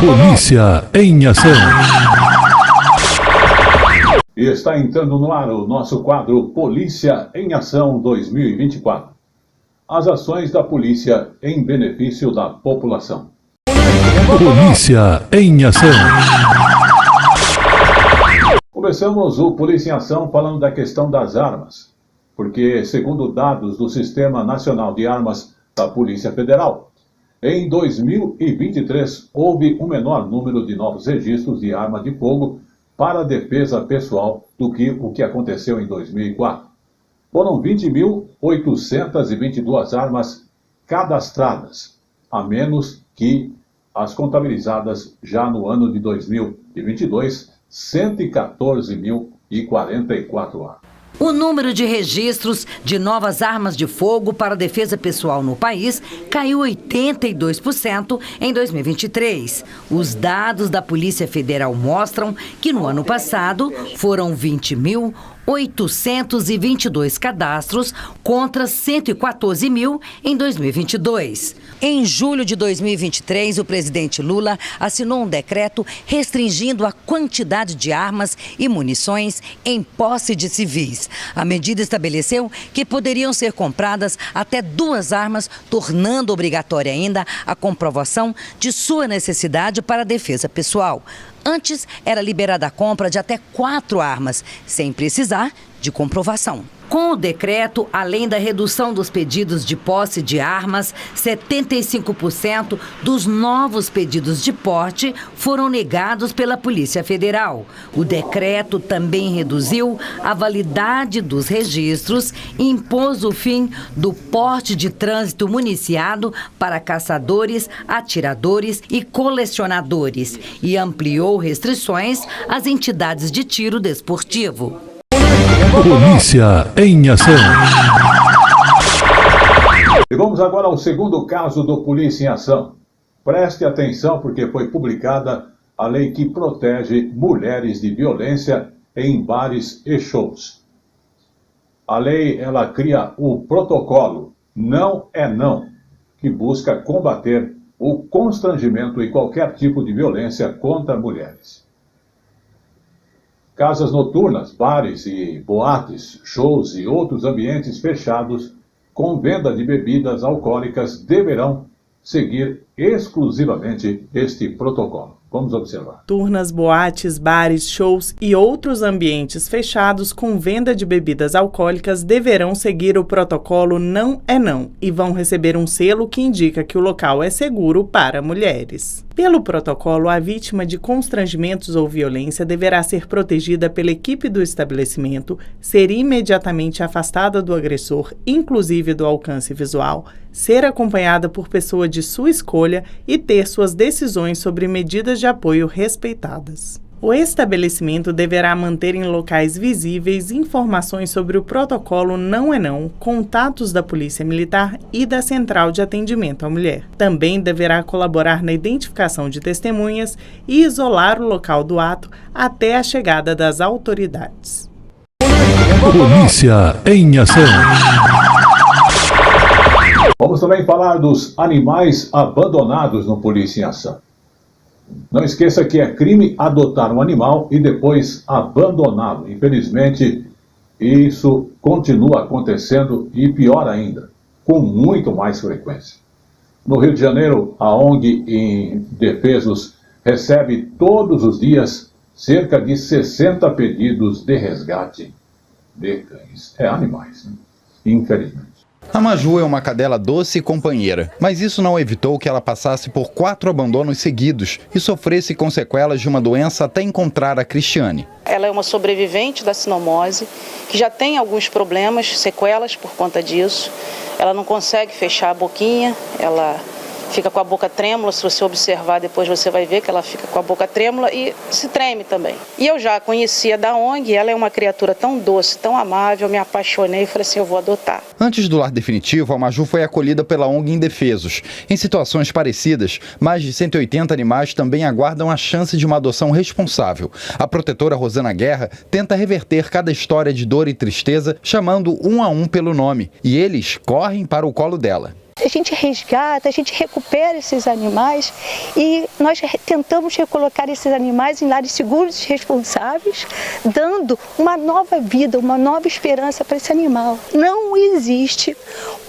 Polícia em ação. E está entrando no ar o nosso quadro Polícia em Ação 2024. As ações da polícia em benefício da população. Polícia em ação. Começamos o Polícia em Ação falando da questão das armas, porque, segundo dados do Sistema Nacional de Armas da Polícia Federal, em 2023 houve um menor número de novos registros de arma de fogo para a defesa pessoal do que o que aconteceu em 2004. Foram 20.822 armas cadastradas, a menos que as contabilizadas já no ano de 2022, 114.044 armas. O número de registros de novas armas de fogo para defesa pessoal no país caiu 82% em 2023. Os dados da Polícia Federal mostram que no ano passado foram 20.822 cadastros contra 114 mil em 2022. Em julho de 2023, o presidente Lula assinou um decreto restringindo a quantidade de armas e munições em posse de civis. A medida estabeleceu que poderiam ser compradas até 2 armas, tornando obrigatória ainda a comprovação de sua necessidade para a defesa pessoal. Antes, era liberada a compra de até 4 armas, sem precisar de comprovação. Com o decreto, além da redução dos pedidos de posse de armas, 75% dos novos pedidos de porte foram negados pela Polícia Federal. O decreto também reduziu a validade dos registros e impôs o fim do porte de trânsito municiado para caçadores, atiradores e colecionadores e ampliou restrições às entidades de tiro desportivo. Polícia em ação. E vamos agora ao segundo caso do Polícia em Ação. Preste atenção porque foi publicada a lei que protege mulheres de violência em bares e shows. A lei, ela cria o protocolo Não é Não, que busca combater o constrangimento e qualquer tipo de violência contra mulheres. Casas noturnas, bares e boates, shows e outros ambientes fechados com venda de bebidas alcoólicas deverão seguir exclusivamente este protocolo. Vamos observar. Turnas, boates, bares, shows e outros ambientes fechados com venda de bebidas alcoólicas deverão seguir o protocolo Não é Não e vão receber um selo que indica que o local é seguro para mulheres. Pelo protocolo, a vítima de constrangimentos ou violência deverá ser protegida pela equipe do estabelecimento, ser imediatamente afastada do agressor, inclusive do alcance visual, ser acompanhada por pessoa de sua escolha e ter suas decisões sobre medidas de apoio respeitadas. O estabelecimento deverá manter em locais visíveis informações sobre o protocolo Não é Não, contatos da Polícia Militar e da Central de Atendimento à Mulher. Também deverá colaborar na identificação de testemunhas e isolar o local do ato até a chegada das autoridades. Polícia em ação. Vamos também falar dos animais abandonados no Polícia em Ação. Não esqueça que é crime adotar um animal e depois abandoná-lo. Infelizmente, isso continua acontecendo e pior ainda, com muito mais frequência. No Rio de Janeiro, a ONG Indefesos recebe todos os dias cerca de 60 pedidos de resgate de cães. Animais, né? Infelizmente. A Maju é uma cadela doce e companheira, mas isso não evitou que ela passasse por 4 abandonos seguidos e sofresse com sequelas de uma doença até encontrar a Cristiane. Ela é uma sobrevivente da sinomose, que já tem alguns problemas, sequelas por conta disso. Ela não consegue fechar a boquinha, ela fica com a boca trêmula. Se você observar depois você vai ver que ela fica com a boca trêmula e se treme também. E eu já a conhecia da ONG, ela é uma criatura tão doce, tão amável, eu me apaixonei e falei assim, eu vou adotar. Antes do lar definitivo, a Maju foi acolhida pela ONG Indefesos. Em situações parecidas, mais de 180 animais também aguardam a chance de uma adoção responsável. A protetora Rosana Guerra tenta reverter cada história de dor e tristeza, chamando um a um pelo nome, e eles correm para o colo dela. A gente resgata, a gente recupera esses animais e nós tentamos recolocar esses animais em lares seguros e responsáveis, dando uma nova vida, uma nova esperança para esse animal. Não existe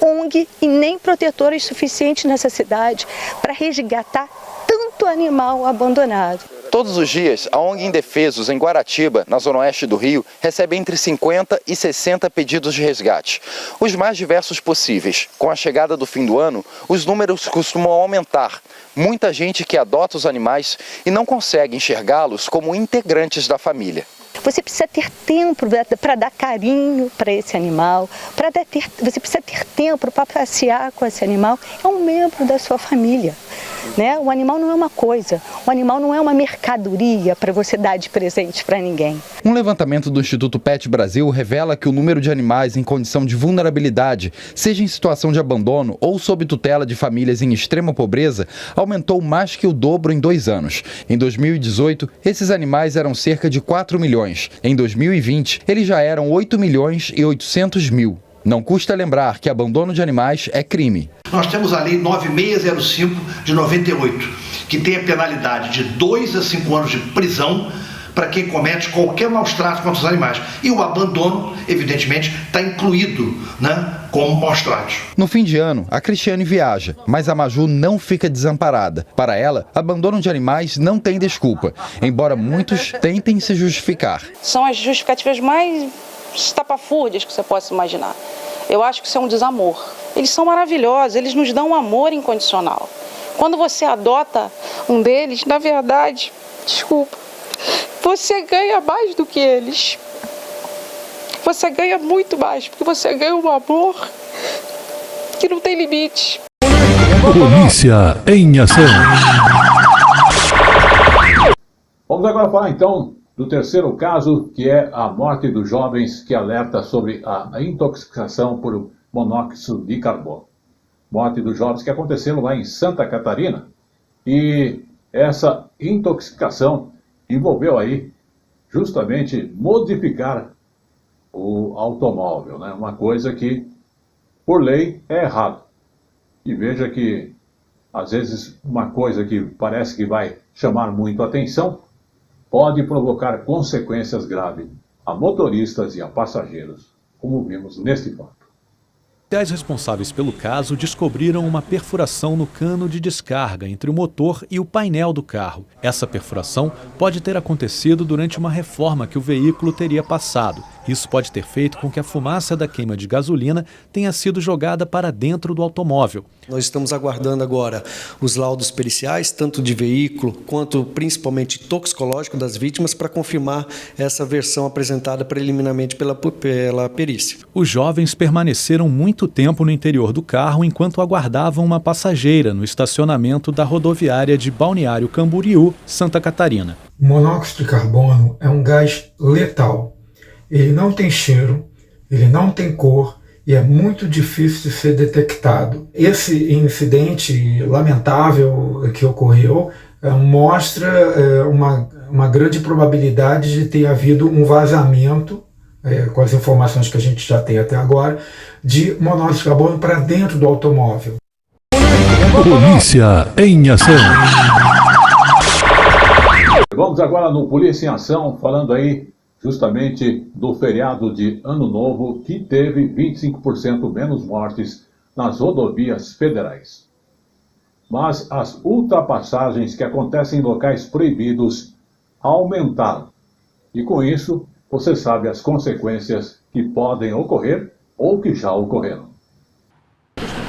ONG e nem protetoras suficientes nessa cidade para resgatar tanto animal abandonado. Todos os dias, a ONG Indefesos, em Guaratiba, na zona oeste do Rio, recebe entre 50 e 60 pedidos de resgate, os mais diversos possíveis. Com a chegada do fim do ano, os números costumam aumentar. Muita gente que adota os animais e não consegue enxergá-los como integrantes da família. Você precisa ter tempo para dar carinho para esse animal, você precisa ter tempo para passear com esse animal. É um membro da sua família, né? O animal não é uma coisa, o animal não é uma mercadoria para você dar de presente para ninguém. Um levantamento do Instituto Pet Brasil revela que o número de animais em condição de vulnerabilidade, seja em situação de abandono ou sob tutela de famílias em extrema pobreza, aumentou mais que o dobro em 2 anos. Em 2018, esses animais eram cerca de 4 milhões. Em 2020, eles já eram 8 milhões e 800 mil. Não custa lembrar que abandono de animais é crime. Nós temos a Lei 9605 de 98, que tem a penalidade de 2 a 5 anos de prisão para quem comete qualquer maus-trato contra os animais. E o abandono, evidentemente, está incluído, como maus-tratos. No fim de ano, a Cristiane viaja, mas a Maju não fica desamparada. Para ela, abandono de animais não tem desculpa, embora muitos tentem se justificar. São as justificativas mais estapafúrdias que você possa imaginar. Eu acho que isso é um desamor. Eles são maravilhosos, eles nos dão um amor incondicional. Quando você adota um deles, na verdade, você ganha mais do que eles. Você ganha muito mais, porque você ganha um amor que não tem limite. Polícia em ação. Vamos agora falar então do terceiro caso, que é a morte dos jovens, que alerta sobre a intoxicação por monóxido de carbono. Morte dos jovens que aconteceram lá em Santa Catarina. E essa intoxicação envolveu aí justamente modificar o automóvel, né? Uma coisa que, por lei, é errado. E veja que, às vezes, uma coisa que parece que vai chamar muito a atenção pode provocar consequências graves a motoristas e a passageiros, como vimos neste fato. Os responsáveis pelo caso descobriram uma perfuração no cano de descarga entre o motor e o painel do carro. Essa perfuração pode ter acontecido durante uma reforma que o veículo teria passado. Isso pode ter feito com que a fumaça da queima de gasolina tenha sido jogada para dentro do automóvel. Nós estamos aguardando agora os laudos periciais, tanto de veículo quanto principalmente toxicológico das vítimas, para confirmar essa versão apresentada preliminarmente pela perícia. Os jovens permaneceram muito tempo no interior do carro enquanto aguardavam uma passageira no estacionamento da rodoviária de Balneário Camboriú, Santa Catarina. O monóxido de carbono é um gás letal. Ele não tem cheiro, ele não tem cor e é muito difícil de ser detectado. Esse incidente lamentável que ocorreu mostra uma grande probabilidade de ter havido um vazamento, com as informações que a gente já tem até agora, de monóxido de carbono para dentro do automóvel. Polícia em ação. Vamos agora no Polícia em Ação, falando aí justamente do feriado de Ano Novo, que teve 25% menos mortes nas rodovias federais. Mas as ultrapassagens que acontecem em locais proibidos aumentaram. E com isso, você sabe as consequências que podem ocorrer ou que já ocorreram.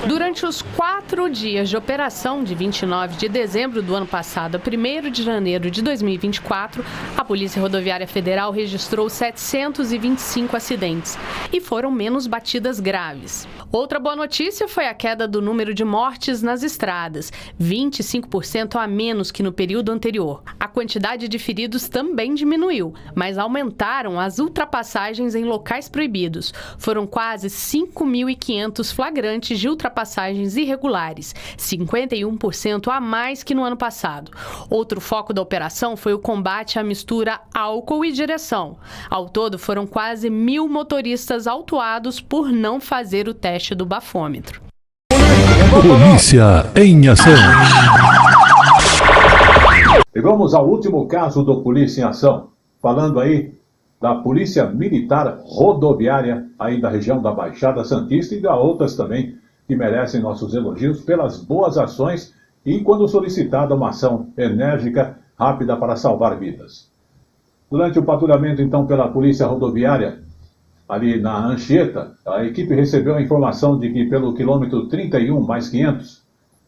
Durante os 4 dias de operação de 29 de dezembro do ano passado a 1º de janeiro de 2024, a Polícia Rodoviária Federal registrou 725 acidentes e foram menos batidas graves. Outra boa notícia foi a queda do número de mortes nas estradas, 25% a menos que no período anterior. A quantidade de feridos também diminuiu, mas aumentaram as ultrapassagens em locais proibidos. Foram quase 5.500 flagrantes de ultrapassagens irregulares, 51% a mais que no ano passado. Outro foco da operação foi o combate à mistura álcool e direção. Ao todo, foram quase 1.000 motoristas autuados por não fazer o teste do bafômetro. Polícia em ação. E vamos ao último caso do Polícia em Ação, falando aí da Polícia Militar Rodoviária, aí da região da Baixada Santista e da outras também que merecem nossos elogios pelas boas ações e quando solicitada uma ação enérgica, rápida para salvar vidas. Durante o patrulhamento, então, pela Polícia Rodoviária, ali na Anchieta, a equipe recebeu a informação de que pelo quilômetro 31+500,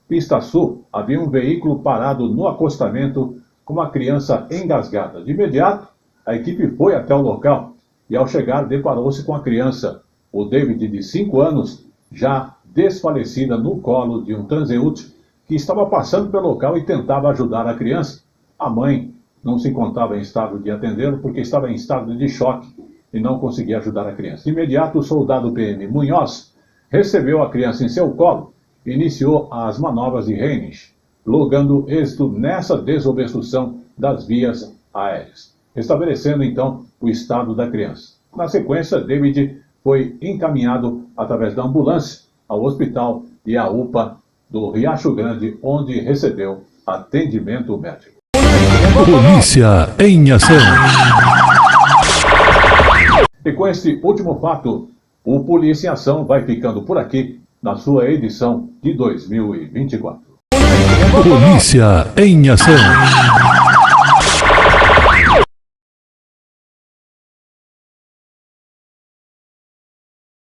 pista sul, havia um veículo parado no acostamento com uma criança engasgada. De imediato, a equipe foi até o local e, ao chegar, deparou-se com a criança, o David, de 5 anos, já desfalecida no colo de um transeúnte que estava passando pelo local e tentava ajudar a criança. A mãe não se encontrava em estado de atendê-lo porque estava em estado de choque e não conseguia ajudar a criança. De imediato, o soldado PM Munhoz recebeu a criança em seu colo e iniciou as manobras de Heinrich, logrando êxito nessa desobstrução das vias aéreas, estabelecendo então o estado da criança. Na sequência, David foi encaminhado através da ambulância ao hospital e à UPA do Riacho Grande, onde recebeu atendimento médico. Polícia em ação. E com este último fato, o Polícia em Ação vai ficando por aqui na sua edição de 2024. Polícia em ação.